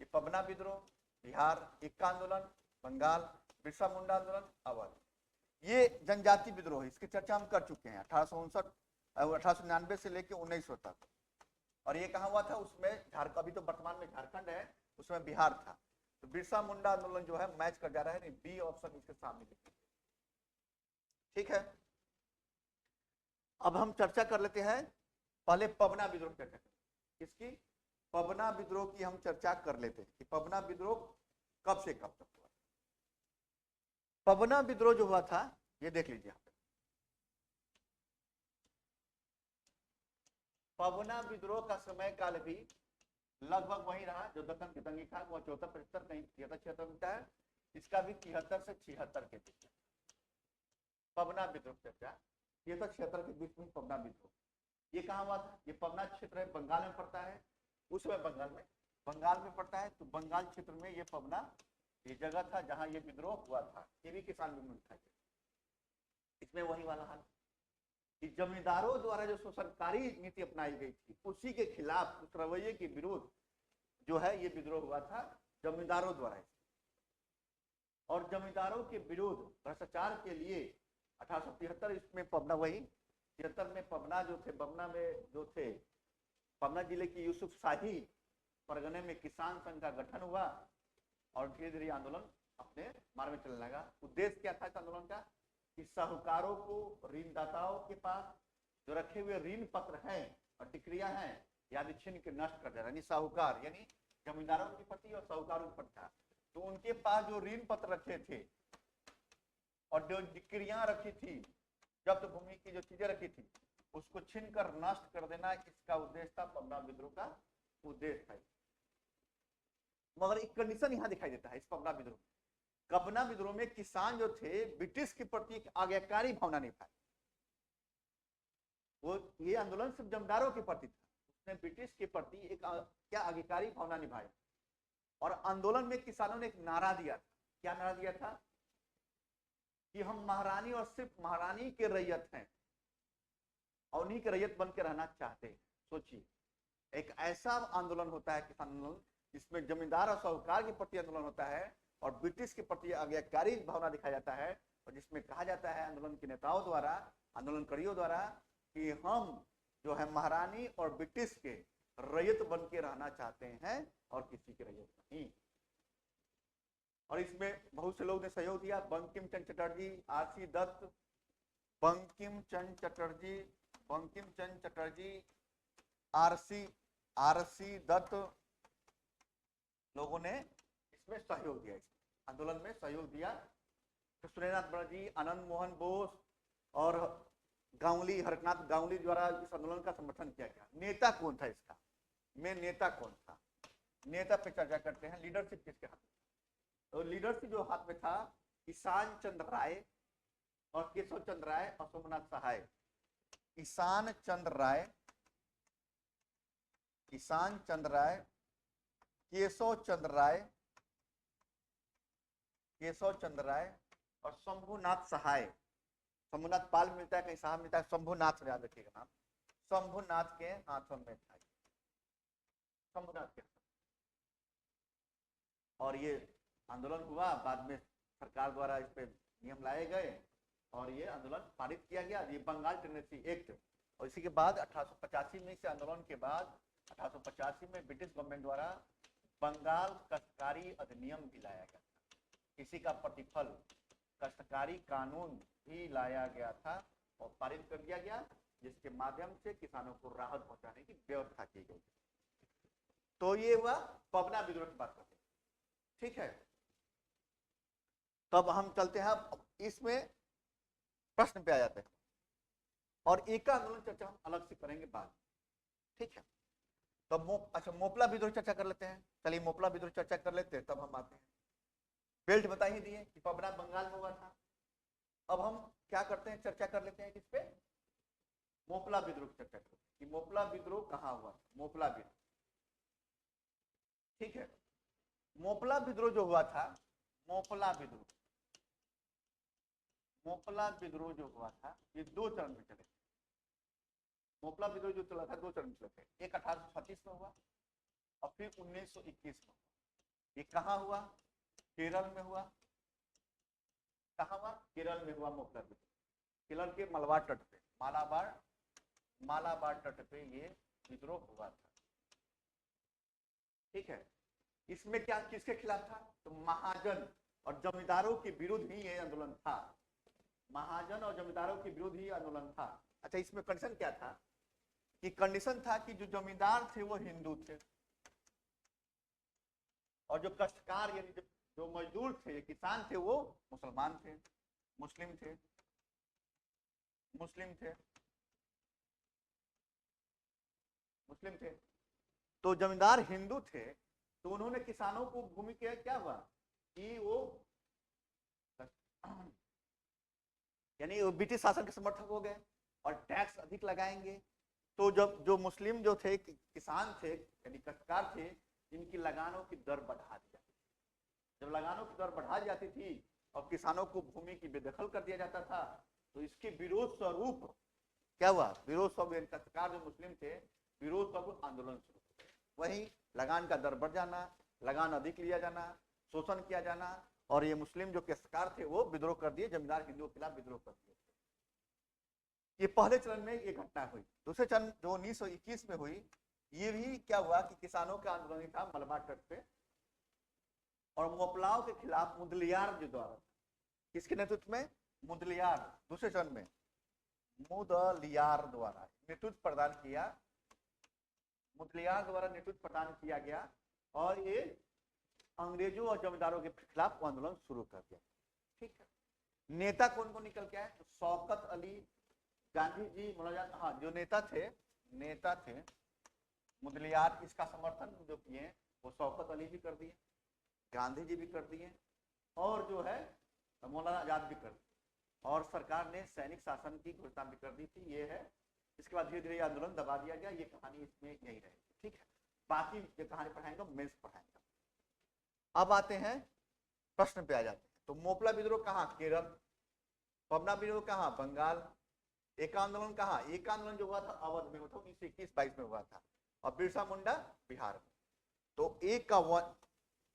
ये पबना विद्रोह, बिहार, इक्का आंदोलन, बंगाल, बिरसा मुंडा आंदोलन, अवध। ये जनजाति विद्रोह है, इसकी चर्चा हम कर चुके हैं 1899 से लेकर 1900 तक। और ये कहाँ हुआ था, उसमें झारखंड, अभी तो वर्तमान में झारखंड है, उसमें बिहार था। तो बिरसा मुंडा आंदोलन जो है मैच कर जा रहा है, बी ऑप्शन इसके सामने लिखिए। ठीक है, अब हम चर्चा कर लेते हैं। पहले पबना विद्रोह की चर्चा करें। इसकी पबना विद्रोह की हम चर्चा कर लेते हैं कि पबना विद्रोह कब से कब तक हुआ। पबना विद्रोह जो हुआ था, ये देख लीजिए यहाँ पे। पबना विद्रोह का समय काल भी लगभग वही रहा जो दक्कन की दंगे था, वो 74-75 कहीं 73-76 है। इसका भी 73 से 76 के बीच। पबना विद्रोह चर्चा 73-76 के बीच में पबना विद्रोह। ये कहाँ हुआ था, ये पबना क्षेत्र है, बंगाल में पड़ता है। उसमें बंगाल में पड़ता है। तो बंगाल क्षेत्र में ये पबना, ये जगह था जहां ये विद्रोह हुआ था। ये भी किसान विद्रोह था। इसमें वही वाला हाल कि जमींदारों द्वारा जो शोषणकारी नीति अपनाई गई थी, उसी के खिलाफ, उस रवैये के विरोध जो है ये विद्रोह हुआ था जमींदारों द्वारा। और जमींदारों के विरोध भ्रष्टाचार के लिए 1873 इसमें पबना, वही 73 में पबना जो थे, पबना में जो थे, पबना जिले की यूसुफ शाही परगने में किसान संघ का गठन हुआ, और धीरे धीरे आंदोलन अपने मार्ग में चलने लगा। उद्देश्य क्या था इस आंदोलन का कि साहूकारों को ऋणदाताओं के पास जो रखे हुए ऋण पत्र हैं और डिक्रिया हैं, यानी छीन के नष्ट कर देना। यानी साहूकार यानी जमींदारों के प्रति और साहूकारों के प्रति था, तो उनके पास जो ऋण पत्र रखे थे और जो डिक्रियां रखी थी, जब्त भूमि की जो चीजें रखी थी, उसको छीन कर नष्ट कर देना, इसका उद्देश्य था पबना विद्रोह का उद्देश्य था। मगर एक कंडीशन यहां दिखाई देता है इस पबना विद्रोह। पबना विद्रोह में किसान जो थे ब्रिटिश के प्रति एक आज्ञाकारी भावना निभाए। वो ये आंदोलन सिर्फ जमींदारों के प्रति था, उसने ब्रिटिश के प्रति एक क्या आज्ञाकारी भावना निभाई। और आंदोलन में किसानों ने एक नारा दिया था। क्या नारा दिया था कि हम महारानी और सिर्फ महारानी के रैयत हैं और उन्हीं के रैयत बन के रहना चाहते हैं। सोचिए, एक ऐसा आंदोलन होता है किसान आंदोलन जिसमें जमींदार और साहूकार के प्रति आंदोलन होता है और ब्रिटिश के प्रति आज्ञाकारी भावना दिखाया जाता है, और जिसमें कहा जाता है आंदोलन के नेताओं द्वारा, आंदोलनकारियों द्वारा कि हम जो है महारानी और ब्रिटिश के रैयत बन के रहना चाहते हैं और किसी की रैयत नहीं। और इसमें बहुत से लोग ने सहयोग दिया, बंकिम चंद्र चटर्जी, आरसी दत्त, बंकिम चंद्र चटर्जी, आरसी दत्त लोगों ने इसमें सहयोग दिया, इस आंदोलन में सहयोग दिया। तो सुरेंद्रनाथ बनर्जी, आनंद मोहन बोस और गांगुली, हरकनाथ गांगुली द्वारा इस आंदोलन का समर्थन किया गया। नेता कौन था इसका, में नेता कौन था, नेता पे चर्चा करते हैं। लीडरशिप किसके हाथ में? तो लीडरशिप जो हाथ में था, ईशान चंद्र राय और केशव चंद्र राय और सोमनाथ सहाय। ईशान चंद्र राय, केशव चंद्र राय और शंभुनाथ सहाय। शंभुनाथ पाल मिलता है, कहीं साहब मिलता है, शंभुनाथ याद रखिएगा नाम। शंभुनाथ के हाथों में था, शंभुनाथ के। और ये आंदोलन हुआ, बाद में सरकार द्वारा इस पे नियम लाए गए और ये आंदोलन पारित किया गया, ये बंगाल टेनेसी एक्ट। और इसी के बाद 1885 में, इस आंदोलन के बाद 1885 में ब्रिटिश गवर्नमेंट द्वारा बंगाल कष्टकारी अधिनियम भी लाया गया था। इसी का प्रतिफल कष्टकारी कानून भी लाया गया था और पारित कर दिया गया, जिसके माध्यम से किसानों को राहत पहुंचाने की व्यवस्था की गई। तो ये हुआ पबना विद्रोह की बात करते हैं, ठीक है। तब हम चलते हैं, इसमें प्रश्न पे आ जाते हैं और एक आंदोलन चर्चा हम अलग से करेंगे बाद, ठीक है। तब अच्छा मोपला विद्रोह चर्चा कर लेते हैं। चलिए मोपला विद्रोह चर्चा कर लेते हैं, तब हम आते हैं। बेल्ट बता ही दिए कि पबना बंगाल में हुआ था। अब हम क्या करते हैं, चर्चा कर लेते हैं किस पे, मोपला विद्रोह की चर्चा करते हैं कि मोपला विद्रोह कहां हुआ। मोपला विद्रोह, ठीक है। मोपला विद्रोह जो हुआ था, मोपला विद्रोह जो हुआ था, ये दो चरण में चले। मोपला विद्रोह जो चला था, दो चरण में चले थे। एक 1836 में हुआ और फिर 1921 में। ये कहां हुआ? केरल में हुआ। कहां हुआ? केरल में हुआ मोपला विद्रोह। केरल के मलबार तट पे, मालाबार तट पे ये विद्रोह हुआ था, ठीक है। इसमें क्या, किसके खिलाफ था? तो महाजन और जमींदारों के विरुद्ध ही ये आंदोलन था। महाजन और जमींदारों के विरुद्ध ही आंदोलन था। अच्छा, इसमें कंडीशन क्या था? कि कंडीशन था कि जो जमींदार थे वो हिंदू थे और जो कष्टकार यानी जो मजदूर थे, किसान थे, वो मुसलमान थे, मुस्लिम थे। तो जमींदार हिंदू थे, तो उन्होंने किसानों को भूमि के क्या हुआ कि वो यानी ब्रिटिश शासन के समर्थक हो गए और टैक्स अधिक लगाएंगे। तो जब जो मुस्लिम जो थे, किसान थे यानी कष्टकार थे, इनकी लगानों की दर बढ़ा दी जाती थी। जब लगानों की दर बढ़ा जाती थी और किसानों को भूमि की बेदखल कर दिया जाता था, तो इसके विरोध स्वरूप क्या हुआ? विरोध स्वरूप कष्टकार जो मुस्लिम थे, विरोध स्वरूप आंदोलन शुरू। वही लगान का दर बढ़ जाना, लगान अधिक लिया जाना, शोषण किया जाना, और ये मुस्लिम जो कष्टकार थे वो विद्रोह कर दिए, जमींदार हिंदुओं के खिलाफ विद्रोह कर दिए। ये पहले चरण में ये घटना हुई। दूसरे चरण जो 1921 में हुई, ये भी क्या हुआ कि किसानों का आंदोलन था मलबार तट पे, और मोपलाओं के खिलाफ मुदलियार जो द्वारा, किसके नेतृत्व में? मुदलियार। दूसरे चरण में मुदलियार द्वारा नेतृत्व प्रदान किया, मुदलियार द्वारा नेतृत्व प्रदान किया गया और ये अंग्रेजों और जमींदारों के खिलाफ आंदोलन शुरू कर दिया, ठीक है। नेता कौन कौन निकल के आए? तो शौकत अली, गांधी जी, मौलाना, हाँ, जो नेता थे मुदलियार, इसका समर्थन जो किए वो शौकत अली भी कर दिए, गांधी जी भी कर दिए, और जो है मौलाना आजाद भी कर दिए, और सरकार ने सैनिक शासन की घोषणा भी कर दी थी। ये है। इसके बाद धीरे धीरे आंदोलन दबा दिया गया। ये कहानी इसमें यही रहेगी, ठीक है। बाकी ये कहानी पढ़ाएंगे, मेंस पढ़ाएंगे। अब आते हैं प्रश्न पे आ जाते हैं। तो मोपला विद्रोह कहाँ? केरल। पबना विद्रोह कहाँ? बंगाल। एक आंदोलन कहाँ? एक आंदोलन जो हुआ था अवध में, 1921-22 में हुआ था, और बिरसा मुंडा बिहार में। तो एक का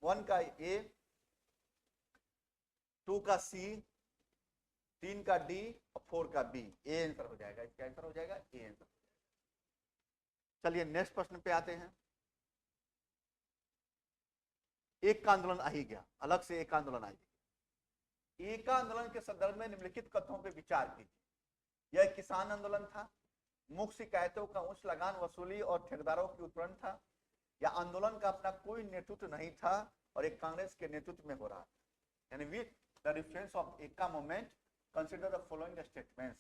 वन का ए, 2 का सी, 3 का डी और 4 का बी। ए आंसर हो जाएगा, इसका आंसर हो जाएगा ए आंसर। चलिए नेक्स्ट प्रश्न पे आते हैं। एक का आंदोलन आ ही गया, अलग से एक आंदोलन आ गया। एक आंदोलन के संदर्भ में निम्नलिखित कथनों पर विचार कीजिए। यह किसान आंदोलन था, मुख्य शिकायतों का उच्च लगान वसूली और ठेकेदारों की उत्पीड़न था, या आंदोलन का अपना कोई नेतृत्व नहीं था और एक कांग्रेस के नेतृत्व में हो रहा था। यानी विद द रेफरेंस ऑफ एका movement consider the following statements.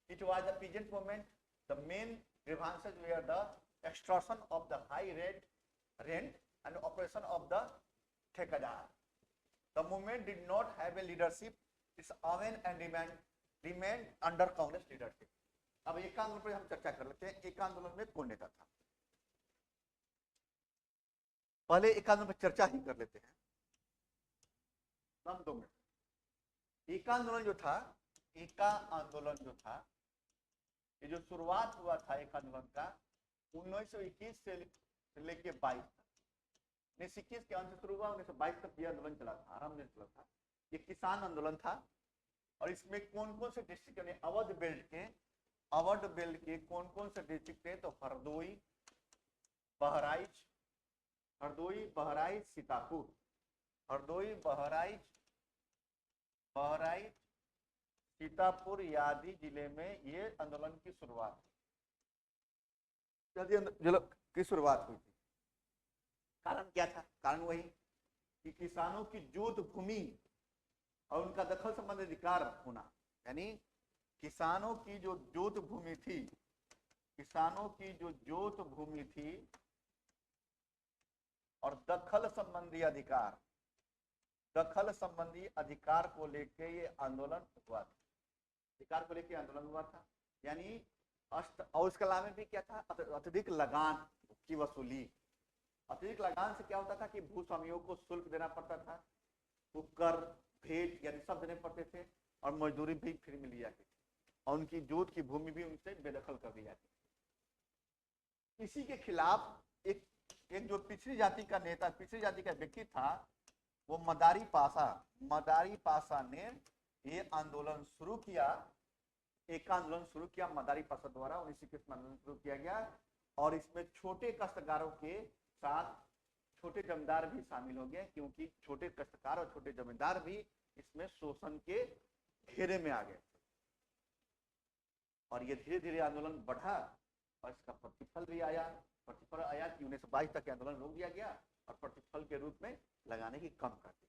It was the peasant movement, the main grievances were the extortion of the high rent and operation of the ठेकेदार। The movement did not have a leadership, its aven and remained under Congress leadership। अब एक आंदोलन पर हम चर्चा कर लेते हैं। एक आंदोलन में कौन नेता था, पहले एक आंदोलन पर चर्चा ही कर लेते हैं। हम 2 मिनट। एका आंदोलन जो था, एका आंदोलन जो था, ये जो शुरुआत हुआ था एक आंदोलन का 1921 से लेके 22 तक, 1921 के अंत से शुरू हुआ, 1922 तक ये आंदोलन चला था, आराम से चला था। ये किसान आंदोलन था और इसमें कौन कौन से डिस्ट्रिक्ट यानी अवध बेल्ट के कौन कौन से डिस्ट्रिक्ट थे, तो हरदोई, बहराइच, सीतापुर, हरदोई, बहराइच, सीतापुर आदि जिले में ये आंदोलन की शुरुआत हुई थी। कारण क्या था? कारण वही कि किसानों की जोत भूमि और उनका दखल संबंधी अधिकार होना, यानी किसानों की जो जोत भूमि थी, किसानों की जो जोत भूमि थी और दखल संबंधी अधिकार को लेके ये आंदोलन हुआ था। अधिकार को लेके आंदोलन हुआ था, यानी और उसके अलावा भी क्या था, अत्यधिक लगान की वसूली। अत्यधिक लगान से क्या होता था कि भूस्वामियों को शुल्क देना पड़ता था, कर, भेंट यानी सब देने पड़ते थे और मजदूरी भी फ्री में ली जाती थी और उनकी जोत की भूमि भी उनसे बेदखल कर दी जाती थी। इसी के खिलाफ एक जो पिछड़ी जाति का नेता, पिछड़ी जाति का व्यक्ति था, वो मदारी पासा ने ये आंदोलन शुरू किया, एक आंदोलन शुरू किया मदारी पासा द्वारा। 1921 में आंदोलन शुरू किया गया और इसमें छोटे काश्तकारों के साथ छोटे जमींदार भी शामिल हो गए, क्योंकि छोटे काश्तकार और छोटे जमींदार भी इसमें शोषण के घेरे में आ गए और ये धीरे धीरे आंदोलन बढ़ा और इसका प्रतिफल भी आया। प्रतिफल आया कि 1922 तक आंदोलन रोक दिया गया और प्रतिफल के रूप में लगाने की कम कर दी।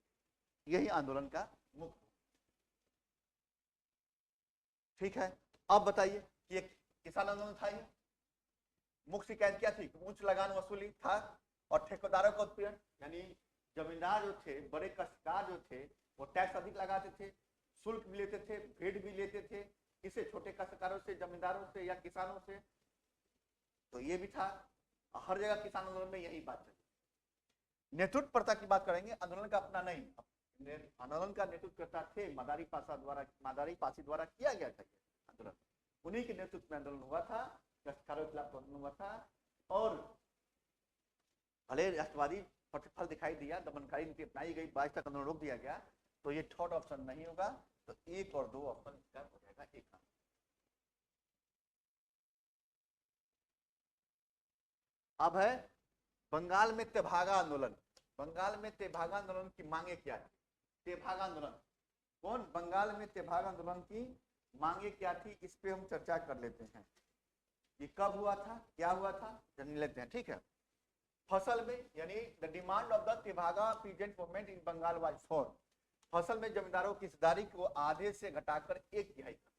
यही आंदोलन का मुख्य। ठीक है, अब बताइए कि एक किसान आंदोलन था, ये मुख्य शिकायत क्या थी? उच्च लगान वसूली था और ठेकेदारों का उत्पीड़न, यानी जमींदार जो थे, बड़े काश्तकार जो थे, वो टैक्स अधिक लगाते थे, शुल्क भी लेते थे, भेंट भी लेते थे, किसे? छोटे काश्तकारों से, जमींदारों से या किसानों से। तो ये भी था। हर जगह किसान आंदोलन में यही बात है। नेतृत्व प्रथा की बात करेंगे, आंदोलन का अपना नहीं। आंदोलन का नेतृत्व करता थे मदारी पासी द्वारा किया गया था आंदोलन, उन्हीं के नेतृत्व में आंदोलन हुआ था, काश्तकारों के खिलाफ आंदोलन हुआ था और भले राष्ट्रवादी प्रतिफल दिखाई दिया, दमनकारी नीति अपनाई गई, 22 तक आंदोलन रोक दिया गया, तो ये थर्ड ऑप्शन नहीं होगा, तो 1 और 2 ऑप्शन इसका हो जाएगा। एक अब है बंगाल में तेभागा आंदोलन। बंगाल में तेभागा आंदोलन की मांगे क्या थी? तेभागा आंदोलन कौन? बंगाल में तेभागा आंदोलन की मांगे क्या थी, इस पे हम चर्चा कर लेते हैं। ये कब हुआ था, क्या हुआ था, जान लेते हैं। ठीक है, फसल में, यानी the demand of the Tebhaga peasant movement in Bengal was for, फसल में जमींदारों की हिस्सेदारी को आधे से घटाकर 1/3 करना,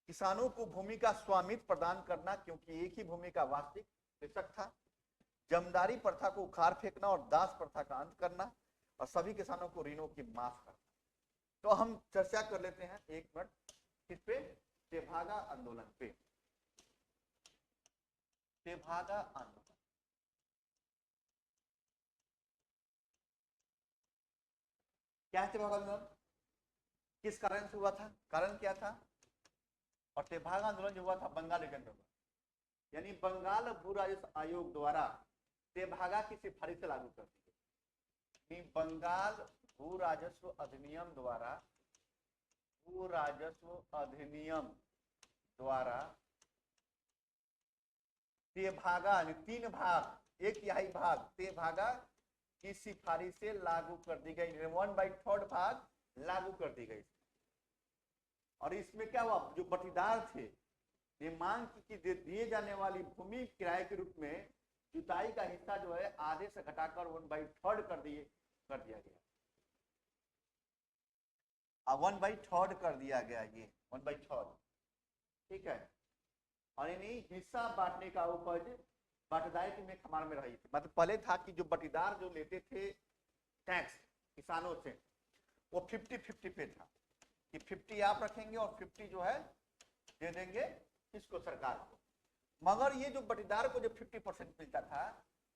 किसानों को भूमि का स्वामित्व प्रदान करना, क्योंकि एक ही भूमि का वास्तविक कृषक था, जमींदारी प्रथा को उखाड़ फेंकना और दास प्रथा का अंत करना और सभी किसानों को ऋणों की माफ करना। तो हम चर्चा कर लेते हैं 1 मिनट इस पे, तेभागा आंदोलन पे। तेभागा आंदोलन क्या है? तेभागा आंदोलन किस कारण से हुआ था, कारण क्या था? और तेभागा आंदोलन जो हुआ था बंगाल रीजन में, यानी बंगाल भू राजस्व आयोग द्वारा तेभागा की सिफारिश से लागू कर दी गई। बंगाल भू राजस्व अधिनियम द्वारा ते भागा यानी 3 भाग, 1/3 भाग ते भागा की सिफारिश से लागू कर दी गई, 1/3 भाग लागू कर दी गई। और इसमें क्या हुआ, जो बटीदार थे ये मांग की दिए जाने वाली भूमि किराए के रूप में जुताई का हिस्सा जो है आधे से घटाकर 1/3 कर दिया गया। 1/3 कर दिया गया, ये 1/3, ठीक है। और यानी हिस्सा बांटने का उपज बाटेदारी में खमार में रही थी। मतलब पहले था कि जो बटीदार जो लेते थे टैक्स किसानों से, वो 50-50 पे था कि 50 आप रखेंगे और 50 जो है दे देंगे किसको, सरकार को। मगर ये जो बटीदार को जो 50% मिलता था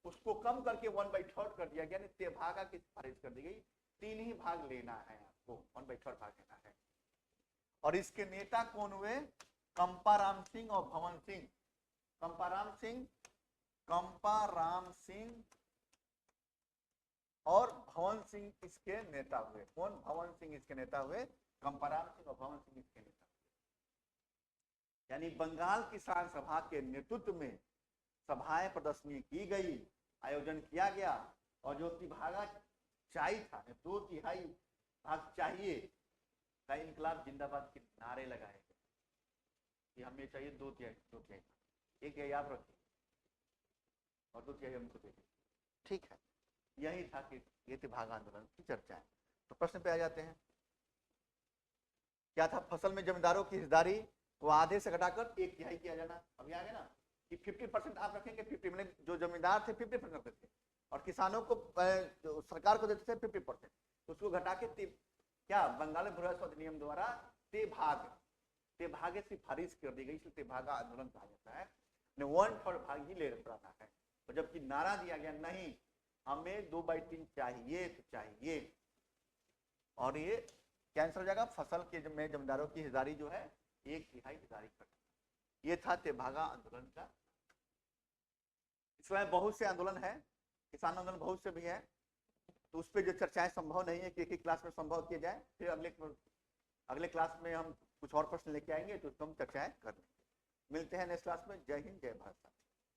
उसको कम करके 1/3 कर दिया गया, तेभागा की सिफारिश कर दी गई, 3 ही भाग लेना है आपको, 1/3 भाग लेना है। और इसके नेता कौन हुए, कंपाराम सिंह और भवन सिंह। कंपाराम सिंह और भवन सिंह इसके नेता हुए। कौन, भवन सिंह इसके नेता हुए, कंपाराम सिंह और भवन सिंह इसके नेता हुए। यानी बंगाल किसान सभा के नेतृत्व में सभाएं प्रदर्शनी की गई, आयोजन किया गया, और जो तिभागा चाहिए था, 2/3 भाग चाहिए का इनकलाब जिंदाबाद के नारे लगाए गए कि हमें चाहिए 2/3, 1/3 आप रखिए और 2/3 हमको दे, ठीक है। यही था कि ये तिभागा आंदोलन की चर्चा है। तो प्रश्न पे आ जाते हैं, क्या था, फसल में जमींदारों की हिस्सेदारी को आधे से घटाकर 1/3 किया जाना। अभी आ गया ना कि 50% आप रखेंगे, 50 मतलब जो जमींदार थे 50% रखते थे और किसानों को जो सरकार को देते थे 50%, उसको घटा के क्या बंगाल भूरास्व अधिनियम द्वारा तेभागे सिफारिश कर दी गई, इसलिए तेभागा आंदोलन कहा जाता है। 1/3 भाग ही ले रहा है। और जबकि नारा दिया गया नहीं हमें 2/3 चाहिए तो चाहिए, और ये कैंसिल हो जाएगा, फसल के में जमींदारों की हिस्सेदारी जो है 1/3 हिस्सेदारी कर। ये था तेभागा आंदोलन का। इसमें बहुत से आंदोलन है, किसान आंदोलन बहुत से भी है, तो उस पर जो चर्चाएं संभव नहीं है कि एक ही क्लास में संभव किए जाए। फिर अगले क्लास में हम कुछ और प्रश्न लेके आएंगे तो उसको हम चर्चाएं कर लेंगे। मिलते हैं नेक्स्ट क्लास में। जय हिंद, जय भारत।